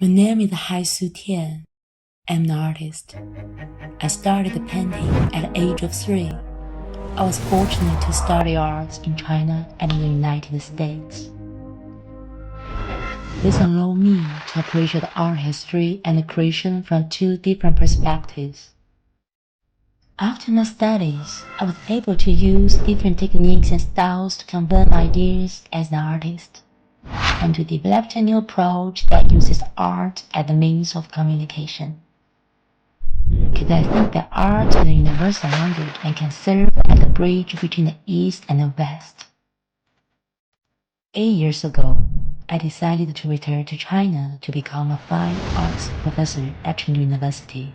My name is Haisu Tian. I'm an artist. I started painting at the age of 3. I was fortunate to study arts in China and in the United States. This allowed me to appreciate art history and creation from 2 different perspectives. After my studies, I was able to use different techniques and styles to convey my ideas as an artist, and to develop a new approach that uses art as a means of communication. Because I think that art is a universal language and can serve as a bridge between the East and the West. 8 years ago, I decided to return to China to become a fine arts professor at Chengdu University.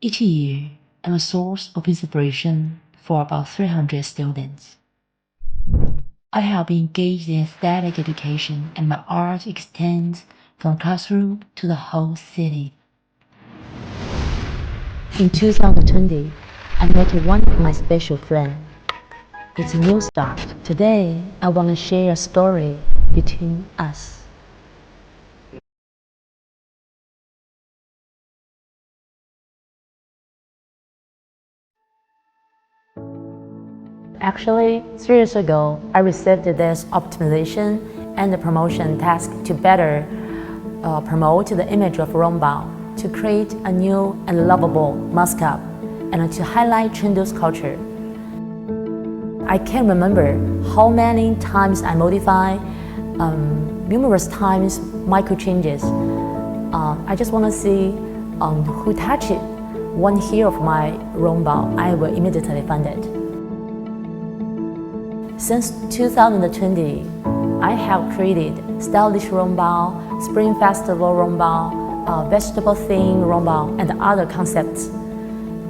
Each year, I'm a source of inspiration for about 300 students. I have been engaged in aesthetic education, and my art extends from classroom to the whole city. In 2020, I met one of my special friends. It's a new start. Today, I want to share a story between us. Actually, 3 years ago, I received this optimization and the promotion task to better promote the image of Rongbao, to create a new and lovable mascot, and to highlight Chengdu's culture. I can't remember how many times I modify, numerous times micro changes. I just want to see who touched it. One hair of my Rongbao, I will immediately find it. Since 2020, I have created stylish Rongbao, Spring Festival Rongbao, vegetable theme Rongbao, and other concepts,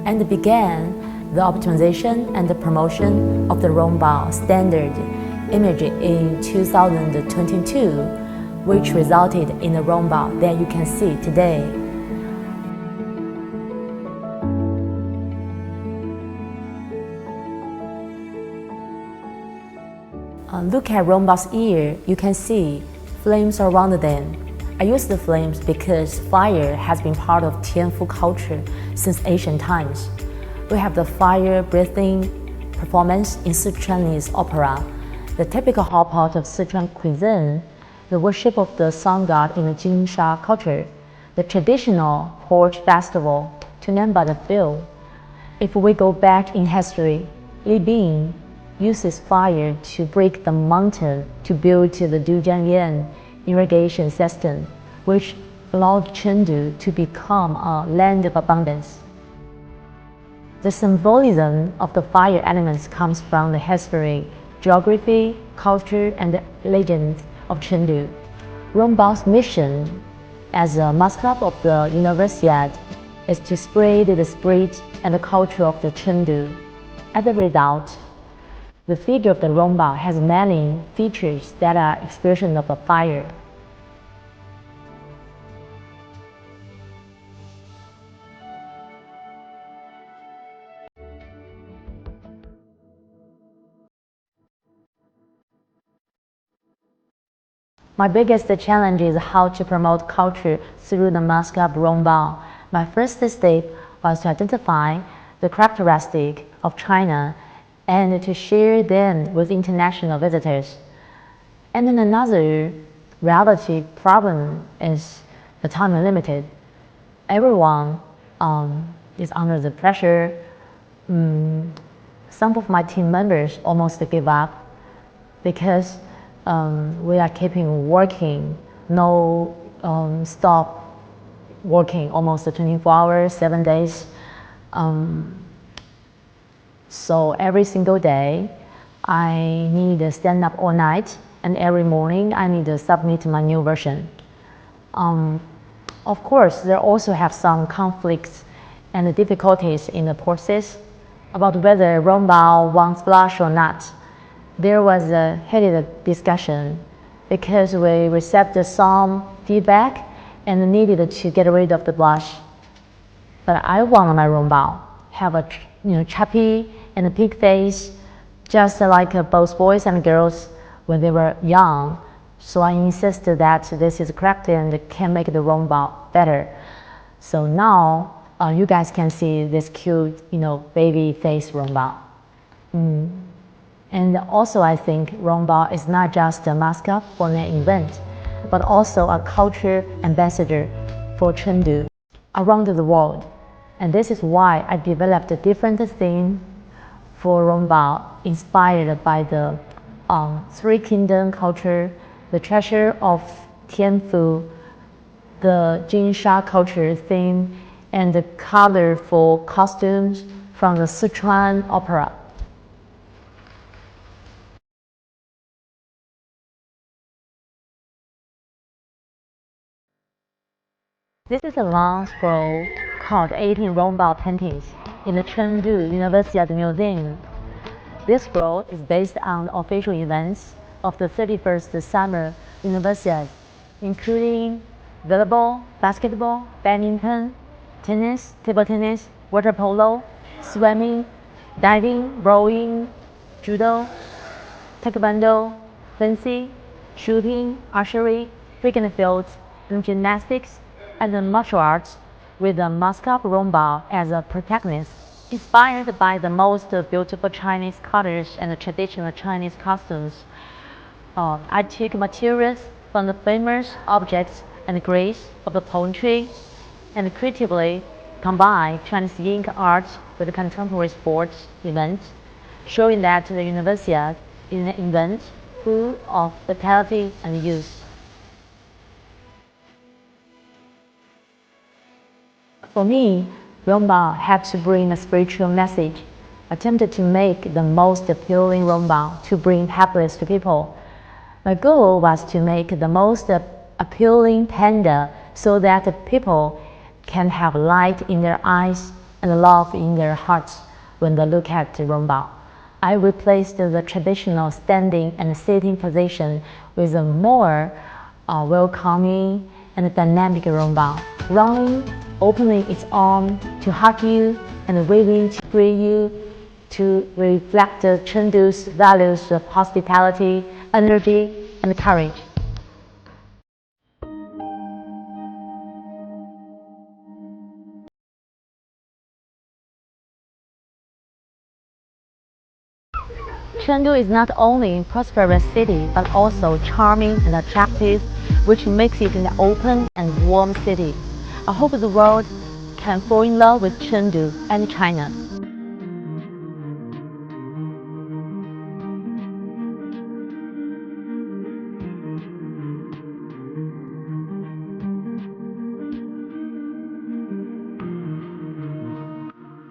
and began the optimization and the promotion of the Rongbao standard image in 2022, which resulted in the Rongbao that you can see today. Look at Rongbao's ear. You can see flames around them. I use the flames because fire has been part of Tianfu culture since ancient times. We have the fire-breathing performance in Sichuanese opera, the typical hot pot of Sichuan cuisine, the worship of the sun god in the Jinsha culture, the traditional porch festival, to name but a few. If we go back in history, Li Bing uses fire to break the mountain to build the Dujiangyan irrigation system, which allowed Chengdu to become a land of abundance. The symbolism of the fire elements comes from the history, geography, culture, and the legends of Chengdu. Rongbao's mission as a mascot of the universiad is to spread the spirit and the culture of the Chengdu. As a result, the figure of the Rongbao has many features that are expression of the fire. My biggest challenge is how to promote culture through the mascot Rongbao. My first step was to identify the characteristics of China and to share them with international visitors. And then another reality problem is the time limited. Everyone is under the pressure. Some of my team members almost give up because we are keeping working, no stop working, almost 24 hours, 7 days. So every single day, I need to stand up all night, and every morning I need to submit my new version. Of course, there also have some conflicts and difficulties in the process about whether Rongbao wants blush or not. There was a heated discussion because we received some feedback and needed to get rid of the blush. But I want my Rongbao have a chubby and a pink face, just like both boys and girls when they were young. So I insisted that this is correct and can make the Rongbao better. So now you guys can see this cute, baby face Rongbao. And also I think Rongbao is not just a mascot for an event, but also a culture ambassador for Chengdu around the world. And this is why I developed a different theme for Rongbao, inspired by the Three Kingdom culture, the treasure of Tianfu, the Jinsha culture theme, and the colorful costumes from the Sichuan opera. This is a long scroll called 18 Rongbao paintings in the Chengdu University Museum. This scroll is based on official events of the 31st Summer Universiade, including volleyball, basketball, badminton, tennis, table tennis, water polo, swimming, diving, rowing, judo, taekwondo, fencing, shooting, archery, track and field, and gymnastics, and martial arts, with the mascot Rongbao as a protagonist. Inspired by the most beautiful Chinese colors and traditional Chinese costumes, I took materials from the famous objects and grace of the poetry and creatively combined Chinese ink art with contemporary sports events, showing that the Universiade is an event full of vitality and youth. For me, Rongbao had to bring a spiritual message, attempted to make the most appealing Rongbao to bring happiness to people. My goal was to make the most appealing panda so that people can have light in their eyes and love in their hearts when they look at Rongbao. I replaced the traditional standing and sitting position with a more welcoming and dynamic Rongbao, running, opening its arm to hug you and waving to greet you, to reflect Chengdu's values of hospitality, energy, and courage. Chengdu is not only a prosperous city, but also charming and attractive, which makes it an open and warm city. I hope the world can fall in love with Chengdu and China.